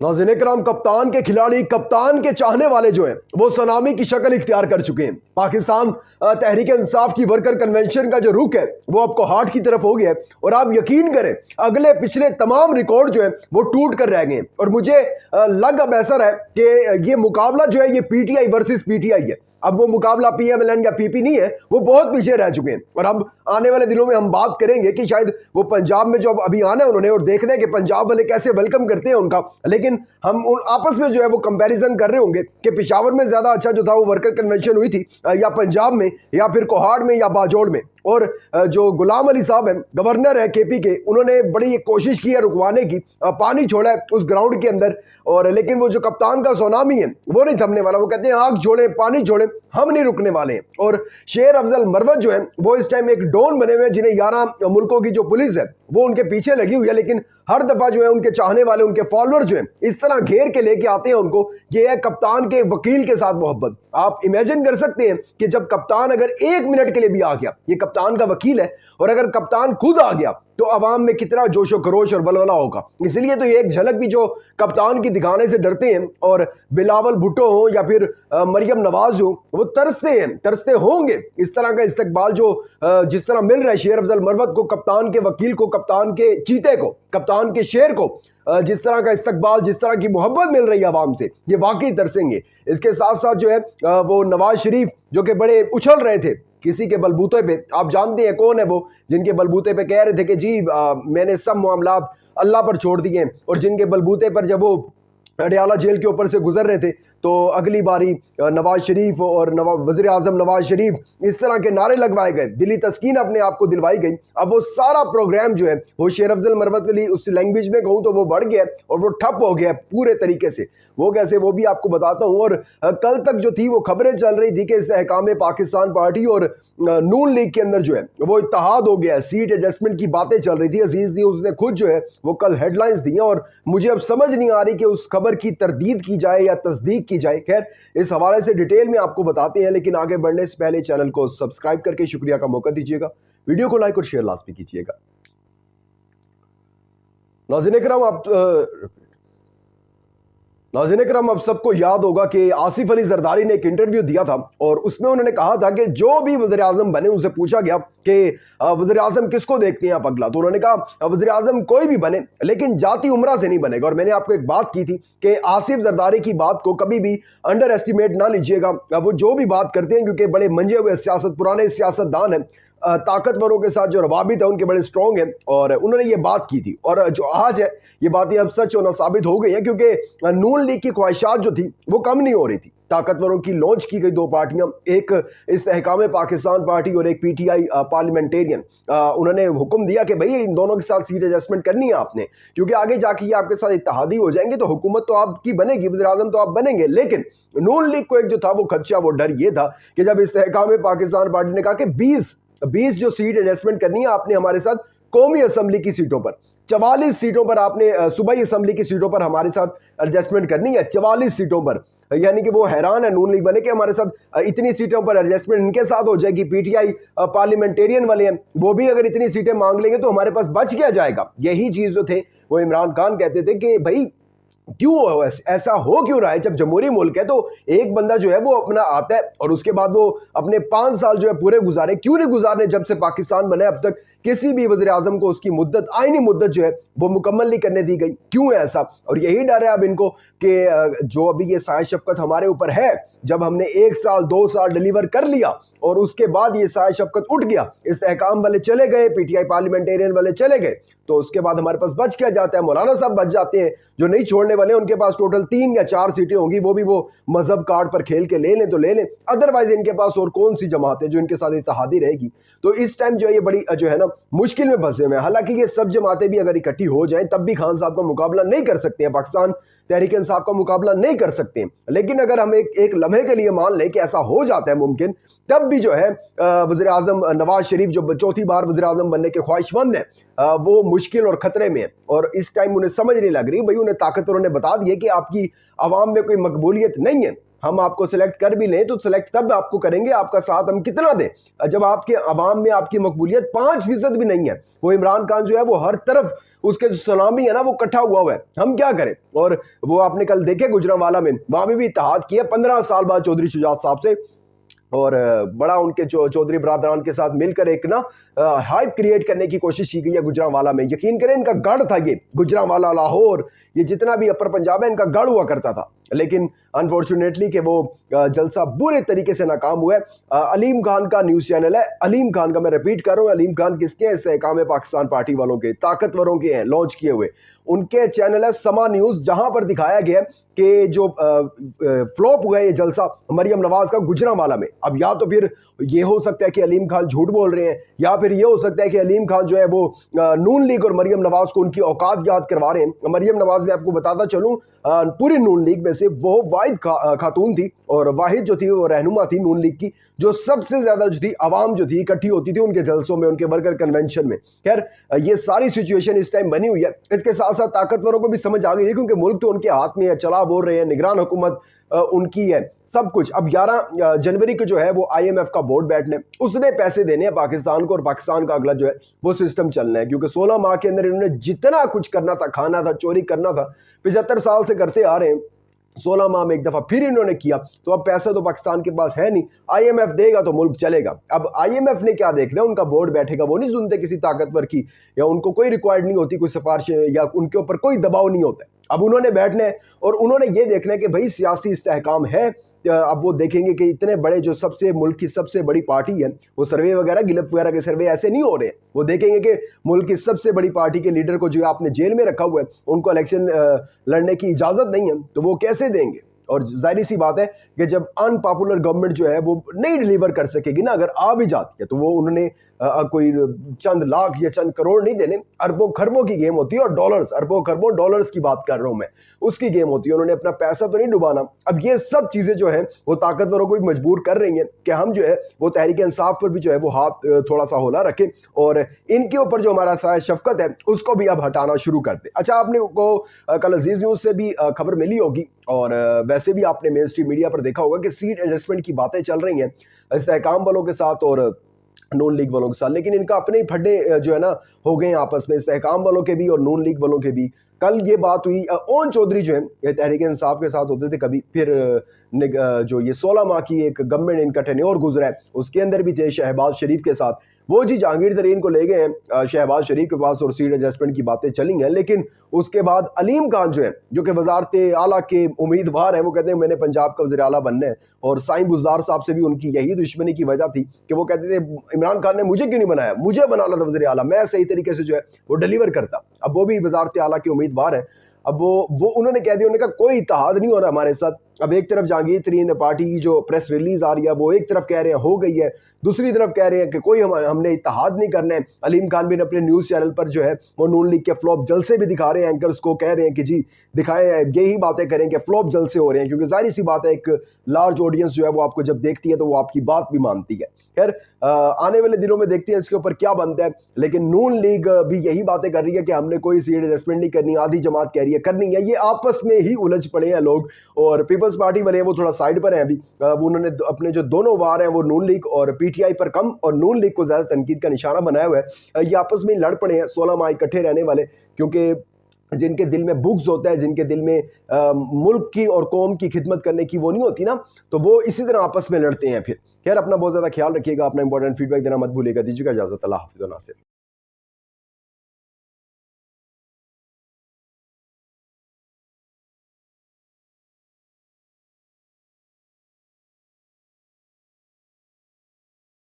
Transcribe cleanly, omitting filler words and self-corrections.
नाज़रीन इकराम, कप्तान के खिलाड़ी, कप्तान के चाहने वाले जो हैं वो सुनामी की शक्ल इख्तियार कर चुके हैं। पाकिस्तान तहरीक इंसाफ की वर्कर कन्वेंशन का जो रुख है वो आपको हार्ट की तरफ हो गया है और आप यकीन करें अगले पिछले तमाम रिकॉर्ड जो है वो टूट कर रह गए हैं। और मुझे लग अब ऐसा है कि ये मुकाबला जो है ये पीटीआई वर्सेस पीटीआई है। अब वो मुकाबला पीएमएलएन या पीपी नहीं है, वो बहुत पीछे रह चुके हैं। और अब आने वाले दिनों में हम बात करेंगे कि शायद वो पंजाब में जो अब अभी आना है उन्होंने और देखना है कि पंजाब वाले कैसे वेलकम करते हैं उनका। लेकिन हम उन आपस में जो है वो कंपैरिजन कर रहे होंगे कि पेशावर में ज्यादा अच्छा जो था वो वर्कर कन्वेंशन हुई थी या पंजाब में या फिर कोहाड़ में या बाजोड़ में। और जो गुलाम अली साहब हैं, गवर्नर है केपी के, उन्होंने बड़ी कोशिश की है रुकवाने की, पानी छोड़ा है उस ग्राउंड के अंदर। और लेकिन वो जो कप्तान का सुनामी है वो नहीं थमने वाला। वो कहते हैं आग छोड़े पानी छोड़े, हम नहीं रुकने वाले हैं। और शेर अफजल मरवत जो है वो इस टाइम एक डॉन बने हुए हैं, जिन्हें 11 मुल्कों की जो पुलिस है वो उनके पीछे लगी हुई है। लेकिन हर दफा जो है उनके चाहने वाले, उनके फॉलोअर जो है इस तरह घेर के लेके आते हैं उनको। ये है कप्तान के वकील के साथ मोहब्बत। आप इमेजिन कर सकते हैं कि जब कप्तान अगर 1 मिनट के लिए भी आ गया, ये कप्तान का वकील है, और अगर कप्तान खुद आ गया तो अवाम में कितना जोशो खरोश और वलवला होगा। इसलिए तो ये एक झलक भी जो कप्तान की दिखाने से डरते हैं, और बिलावल भुट्टो हो या फिर मरियम नवाज हो, वो तरसते होंगे इस तरह का इस्तकबाल जो जिस तरह मिल रहा है शेर अफजल मरवत को, कप्तान के वकील को, कप्तान के चीते को, कप्तान के शेर को, जिस तरह का इस्तकबाल, जिस तरह की मोहब्बत मिल रही है आवाम से, ये वाकई तरसेंगे। इसके साथ साथ जो है वो नवाज शरीफ जो कि बड़े उछल रहे थे किसी के बलबूते पे, आप जानते हैं कौन है वो, जिनके बलबूते पे कह रहे थे कि जी मैंने सब मामलात अल्लाह पर छोड़ दिए, और जिनके बलबूते पर जब वो अडयाला जेल के ऊपर से गुजर रहे थे तो अगली बारी नवाज शरीफ और वज़ीर आज़म नवाज शरीफ इस तरह के नारे लगवाए गए, दिली तस्कीन अपने आप को दिलवाई गई। अब वो सारा प्रोग्राम जो है वो शेर अफजल मरवत के लिए उस लैंग्वेज में कहूँ तो वो बढ़ गया और वो ठप हो गया पूरे तरीके से। वो कैसे, वो भी आपको बताता हूँ। और कल तक जो थी वो खबरें चल रही थी कि इस्तेहकाम पाकिस्तान पार्टी और नून लीग के अंदर जो है वो इत्तेहाद हो गया है, सीट एडजस्टमेंट की बातें चल रही थी। अजीज दी उसने खुद जो है वो कल हेडलाइंस दी हैं, और मुझे अब समझ नहीं आ रही कि उस खबर की तरदीद की जाए या तस्दीक की जाए। खैर, इस हवाले से डिटेल में आपको बताते हैं, लेकिन आगे बढ़ने से पहले चैनल को सब्सक्राइब करके शुक्रिया का मौका दीजिएगा, वीडियो को लाइक और शेयर लाजमी कीजिएगा। नाज़रीन इकराम, अब सबको याद होगा कि आसिफ अली जरदारी ने एक इंटरव्यू दिया था और उसमें उन्होंने कहा था कि जो भी वज़ीर आज़म बने, उनसे पूछा गया कि वज़ीर आज़म किसको देखते हैं आप अगला, तो उन्होंने कहा वज़ीर आज़म कोई भी बने लेकिन जाती उम्रा से नहीं बनेगा। और मैंने आपको एक बात की थी कि आसिफ जरदारी की बात को कभी भी अंडर एस्टिमेट ना लीजिएगा। वो जो भी बात करते हैं, क्योंकि बड़े मंजे हुए सियासत, पुराने सियासतदान हैं, ताकतवरों के साथ जो रवाबित है उनके बड़े स्ट्रॉन्ग हैं, और उन्होंने ये बात की थी। और जो आज है ये बातें अब सच होना साबित हो गई हैं, क्योंकि नून लीग की ख्वाहिशात जो थी वो कम नहीं हो रही थी। ताकतवरों की लॉन्च की गई 2 पार्टियां, एक इस्तेहकाम पाकिस्तान पार्टी और एक पीटीआई पार्लियामेंटेरियन। उन्होंने हुक्म दिया कि भाई इन दोनों के साथ सीट एडजस्टमेंट करनी है आपने, क्योंकि आगे जाके ये आपके साथ इत्तेहादी हो जाएंगे तो हुकूमत तो आपकी बनेगी, वज़ीर आज़म तो आप बनेंगे। लेकिन नून लीग को एक जो था वो खदशा, वो डर ये था कि जब इस्तेहकाम पाकिस्तान पार्टी ने कहा कि 20 जो सीट एडजस्टमेंट करनी है आपने हमारे साथ कौमी असम्बली की सीटों पर, 44 सीटों पर आपने सूबाई असम्बली की सीटों पर हमारे साथ एडजस्टमेंट करनी है, 44 सीटों पर। यानी कि वो हैरान है नून लीग वाले कि हमारे साथ इतनी सीटों पर एडजस्टमेंट इनके साथ हो जाएगी। पीटीआई पार्लियामेंटेरियन वाले हैं, वो भी अगर इतनी सीटें मांग लेंगे तो हमारे पास बच क्या जाएगा। यही चीज़ जो थे वो इमरान खान कहते थे कि भाई क्यों ऐसा हो क्यों रहा है, जब जमहूरी मुल्क है तो एक बंदा जो है वो अपना आता है और उसके बाद वो अपने 5 साल जो है पूरे गुजारे, क्यों नहीं गुजारने। जब से पाकिस्तान बने अब तक किसी भी वज़ीर आज़म को उसकी मुद्दत, आईनी मुद्दत जो है वो मुकम्मल नहीं करने दी गई, क्यों है ऐसा। और यही डर है अब इनको कि जो अभी ये साय शफकत हमारे ऊपर है, जब हमने 1 साल 2 साल डिलीवर कर लिया और उसके बाद ये साय शफकत उठ गया, इस्तेहकाम वाले चले गए, पीटीआई पार्लियामेंटेरियन वाले चले गए, तो उसके बाद हमारे पास बच क्या जाता है। मौलाना साहब बच जाते हैं जो नहीं छोड़ने वाले, उनके पास टोटल 3 या 4 सीटें होंगी, वो भी वो मजहब कार्ड पर खेल के ले लें तो ले लें, अदरवाइज इनके पास और कौन सी जमात है जो इनके साथ इत्तेहादी रहेगी। तो इस टाइम जो है ये बड़ी जो है ना मुश्किल में फंसे हुए हैं। हालांकि ये सब जमातें भी अगर इकट्ठी हो जाएं तब भी खान साहब का मुकाबला नहीं कर सकते हैं, पाकिस्तान तहरीक इंसाफ का मुकाबला नहीं कर सकते हैं। लेकिन अगर हम एक लम्हे के लिए मान लें कि ऐसा हो जाता है मुमकिन, तब भी जो है वज़ीर आज़म नवाज शरीफ जो 4थी बार वज़ीर आज़म बनने के ख्वाहिशमंद हैं, वो मुश्किल और ख़तरे में है। और इस टाइम उन्हें समझ नहीं लग रही, भाई उन्हें ताकतवरों ने बता दिया कि आपकी आवाम में कोई मकबूलियत नहीं है, हम आपको सिलेक्ट कर भी लें तो सिलेक्ट तब आपको करेंगे, आपका साथ हम कितना दें जब आपके अवाम में आपकी मकबूलियत 5% भी नहीं है। वो इमरान खान जो है वो हर तरफ उसके जो सुनामी है ना वो इकट्ठा हुआ है, हम क्या करें। और वो आपने कल देखे गुजरांवाला में, वहां भी इत्तेहाद किया 15 साल बाद चौधरी शुजात साहब से, और बड़ा उनके चौधरी बरादरान के साथ मिलकर एक ना हाइप क्रिएट करने की कोशिश की गई है गुजरांवाला में। यकीन करें इनका गढ़ था ये गुजरांवाला, लाहौर, ये जितना भी अपर पंजाब है इनका गढ़ हुआ करता था, लेकिन अनफॉर्चुनेटली कि वो जलसा बुरे तरीके से नाकाम हुआ है। अलीम खान का न्यूज़ चैनल है, अलीम खान का, मैं रिपीट कर रहा हूँ, अलीम खान किसके हैं? इस्तेहकाम पाकिस्तान पार्टी वालों के, ताकतवरों के हैं, लॉन्च किए हुए। उनके चैनल है समा न्यूज़, जहां पर दिखाया गया कि जो फ्लॉप हुआ है ये जलसा मरियम नवाज का गुजरांवाला में। अब या तो फिर ये हो सकता है कि अलीम खान झूठ बोल रहे हैं, या फिर ये हो सकता है कि अलीम खान जो है वो नून लीग और मरियम नवाज को उनकी औकात याद करवा रहे हैं। मरियम नवाज में आपको बताता चलूं, पूरी नून लीग में से वो वाहिद खातून थी, और वाहिद जो थी वो रहनुमा थी नून लीग की, जो सबसे ज्यादा जो थी आवाम जो थी इकट्ठी होती थी उनके जलसों में, उनके वर्कर कन्वेंशन में। खैर ये सारी सिचुएशन इस टाइम बनी हुई है। इसके साथ साथ ताकतवरों को भी समझ आ गई है, क्योंकि मुल्क तो उनके हाथ में है, चला बोल रहे हैं, निगरान हुकूमत उनकी है, सब कुछ। अब 11 जनवरी को जो है वो IMF का बोर्ड बैठने, उसने पैसे देने हैं पाकिस्तान को, और पाकिस्तान का अगला जो है वो सिस्टम चलना है, क्योंकि 16 माह के अंदर इन्होंने जितना कुछ करना था, खाना था, चोरी करना था, 75 साल से करते आ रहे हैं, 16 माह में एक दफा फिर इन्होंने किया। तो अब पैसा तो पाकिस्तान के पास है नहीं, IMF देगा तो मुल्क चलेगा। अब IMF ने क्या देखना है, उनका बोर्ड बैठेगा, वो नहीं सुनते किसी ताकतवर की, या उनको कोई रिक्वायर्ड नहीं होती कोई सिफारिश, या उनके ऊपर कोई दबाव नहीं होता। अब उन्होंने बैठना है और उन्होंने ये देखना है कि भाई सियासी इस्तेहकाम है। अब वो देखेंगे कि इतने बड़े जो सबसे मुल्क की सबसे बड़ी पार्टी है, वो सर्वे वगैरह गिलप वगैरह के सर्वे ऐसे नहीं हो रहे हैं। वो देखेंगे कि मुल्क की सबसे बड़ी पार्टी के लीडर को जो आपने जेल में रखा हुआ है, उनको इलेक्शन लड़ने की इजाजत नहीं है, तो वो कैसे देंगे। और जाहिर सी बात है कि जब अनपॉपुलर गवर्नमेंट जो है वो नहीं डिलीवर कर सकेगी ना, अगर आ भी जाती है, तो वो उन्होंने कोई चंद लाख या चंद करोड़ नहीं देने, अरबों खरबों की गेम होती है, और डॉलर्स, अरबों खरबों डॉलर्स की बात कर रहा हूं मैं, उसकी गेम होती है। उन्होंने अपना पैसा तो नहीं डुबाना। अब ये सब चीजें जो है वो ताकतवरों को भी मजबूर कर रही हैं कि हम जो है वो तहरीक इंसाफ पर भी जो है वो हाथ थोड़ा सा होला रखें, और इनके ऊपर जो हमारा साया शफकत है उसको भी अब हटाना शुरू कर दे। अच्छा, आपने को कल अजीज न्यूज से भी खबर मिली होगी, और वैसे भी आपने मेन स्ट्रीम मीडिया पर देखा होगा कि सीट एडजस्टमेंट की बातें चल रही हैं इस्तेहकाम वालों के साथ और नून लीग वालों के साथ, लेकिन इनका अपने ही फड्डे जो है ना हो गए आपस में, इस्तेहकाम वालों के भी और नून लीग वालों के भी। कल ये बात हुई, ओन चौधरी जो है ये तहरीक इंसाफ के साथ होते थे कभी, फिर जो ये 16 माह की एक गवर्नमेंट इनका टेन्योर गुजरा है उसके अंदर भी थे शहबाज शरीफ के साथ, वो जी जहांगीर तरीन को ले गए हैं शहबाज शरीफ के पास, और सीट एडजस्टमेंट की बातें चली हैं। लेकिन उसके बाद अलीम खान जो है, जो कि वजारत आला के उम्मीदवार हैं, वो कहते हैं मैंने पंजाब का वज़ीर आला बनना है, और साईं बुज़दार साहब से भी उनकी यही दुश्मनी की वजह थी कि वो कहते थे इमरान खान ने मुझे क्यों नहीं बनाया, मुझे बनाना था वज़ीर आला, मैं सही तरीके से जो है वो डिलीवर करता। अब वो भी वजारत आला के उम्मीदवार हैं। अब वो उन्होंने कह दिया, उन्होंने कहा कोई इत्तेहाद नहीं हो रहा हमारे साथ। अब एक तरफ जहांगीर तरीन पार्टी की जो प्रेस रिलीज आ रही है वो एक तरफ कह रहे हैं हो गई है, दूसरी तरफ कह रहे हैं कि कोई हमने इत्तेहाद नहीं करना है। अलीम खान भी अपने न्यूज़ चैनल पर जो है वो नून लीग के फ्लॉप जलसे भी दिखा रहे हैं, एंकर्स को कह रहे हैं कि जी दिखाएं, यही बातें करें कि फ्लॉप जलसे हो रहे हैं, क्योंकि जाहिर सी बात है एक लार्ज ऑडियंस जो है वो आपको जब देखती है तो वो आपकी बात भी मानती है। खैर आने वाले दिनों में देखते हैं इसके ऊपर क्या बनता है, लेकिन नून लीग भी यही बातें कर रही है कि हमने कोई सीट एडजस्टमेंट नहीं करनी, आधी जमात कह रही है करनी है। ये आपस में ही उलझ पड़े हैं लोग, और पीपल्स पार्टी वाले वो थोड़ा साइड पर हैं अभी। वो उन्होंने अपने जो दोनों वार हैं वो नून लीग और PTI पर कम और नून लीग को ज्यादा तनकीद का निशाना बनाया हुआ है। ये आपस में लड़ पड़े हैं 16 माह इकट्ठे रहने वाले, क्योंकि जिनके दिल में बुग्ज होता है, जिनके दिल में मुल्क की और कौम की खिदमत करने की वो नहीं होती ना, तो वो इसी तरह आपस में लड़ते हैं फिर। खैर अपना बहुत ज़्यादा ख्याल रखिएगा, अपना इंपॉर्टेंट फीडबैक देना मत भूलिएगा। दीजिएगा इजाज़त, अल्लाह हाफ़िज़।